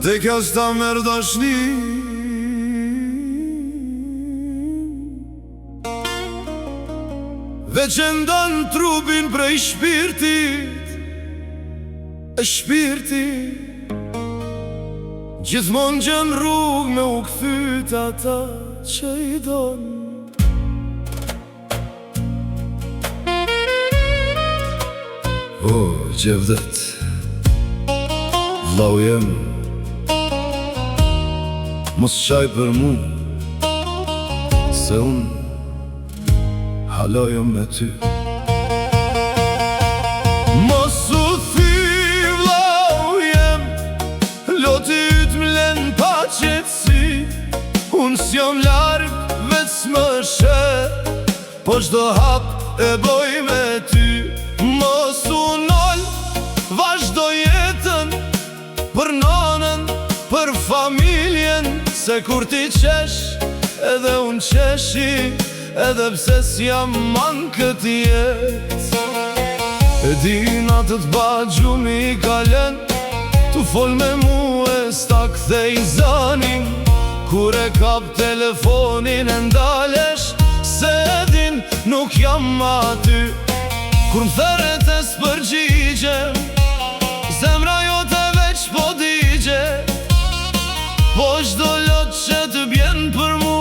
Vdekja s'ta merr dashni, veç e ndan trupin prej shpirtit. E shpirti gjithmon gjen rrug me u kthyt ata që i don. O, gjevdet, vllau jem, mos qaj për mu, se unë hala jom me ty. Mos u thy, vllau jem, loti yt m'len pa qetsi. Unë s'jom larg, veç më she, po çdo hap e boj me ty. Mos u nol, vazhdo jetën, për nonën, për familjen, se kur ti qesh, edhe unë qeshi, edhe pse s'jam man këtë jet. E din atë t'ba gjumi i kalen, tu fol me mu e s'ta kthej zanin. Kur e kap telefonin e ndalesh, se din nuk jam aty. Kur m'theret e s'përgjigjem, zemra jote veç po digje. Po çdo lot që të bjen për mu,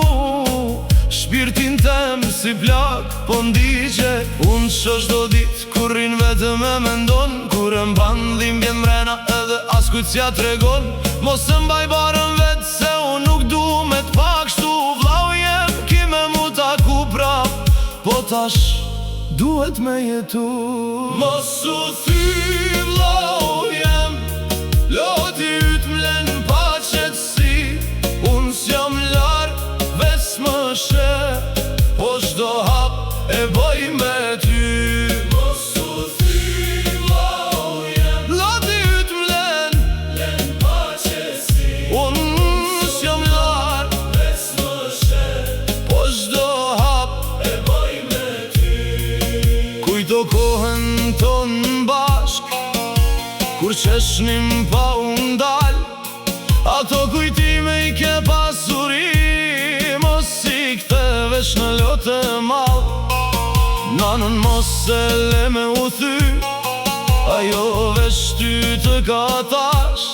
shpirtin tem si plak po ndigje. Unë qo çdo dit kur rin vetëm e mendon, kur e mban dhimbjen mrena edhe as kujt s'ja tregon. Mos e mbaj barën vet se unë nuk du me t'pak shtu. Vllau jem ki me mu taku prap, po tash duhet me jetu. Mos u thy, vllau jem, loti yt m'len pa qetsi. Unë s'jam larg, veç më she, po çdo hap e boj me ty. Mos u thy, vllau jem, loti yt m'len pa qetsi. Unë s'jam larg, veç më she, po çdo hap e boj me ty. Kujto kohën ton bashk, kur qeshnim pa u ndal, ato kujtime i ke pasuri. Mos i kthevesh në lotë mal, nanën mos e le me u thy. Ajo veç ty të ka tash,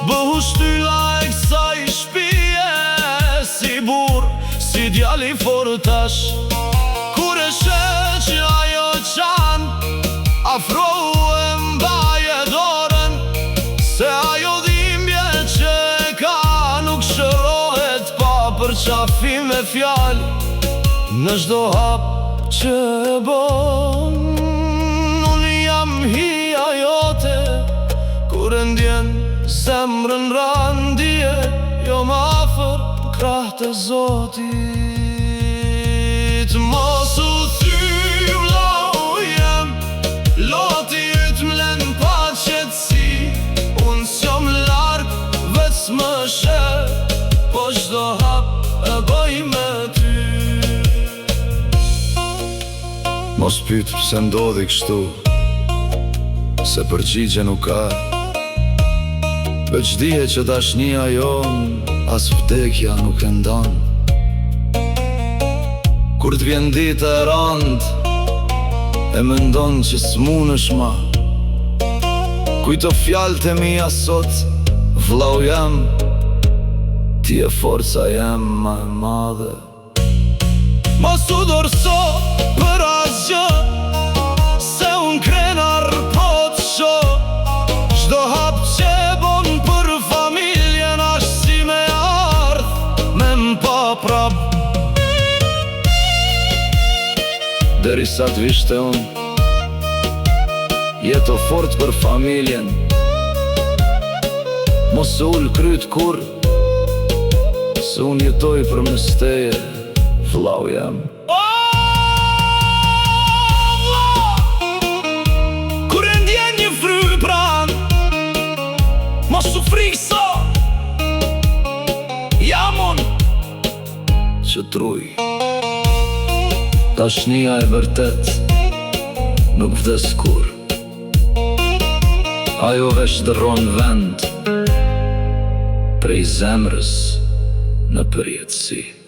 bëhu shtylla e kësaj shpije. Si bur, si djali fortash, kur e shet që ajo qan, afro e mbaje dorën, se ajo dhimbje që e ka nuk shërohet pa përqafi me fjal. Në çdo hap që e bon, unë jam hija jote. Kur e ndjen zemrën randje, jo më afër krah të Zotit. Mos u thy, vllau jem, loti yt m'len pa qetsi. Unë s'jom larg, veç më she, po çdo hap e boj me ty. Mos pyet pse ndodhi kështu, se përgjigje nuk ka. Veç dije që dashnia jon as vdekja nuk e ndan. Kur t'vjen ditë e rand, e mendon që s'munësh ma. Kujto fjalët e mia sot, vllau jam, ti e forca jem ma e madhe. Mos u dorso për asgjë, se unë krenar po t'shoh. Çdo hap që bon për familjen, ashtë si me ardh me m'pa prap. Derisa t'vishte unë, jeto fort për familjen. Mos se ull kryt kur, se unë jetoj për mes teje, vllau jam. Kur e ndjen një fry pran, mos u frikso, jam unë që truj. Dashnia e vërtet nuk vdes kur. Ajo veç dëron vend prej zemrës në përjetësi.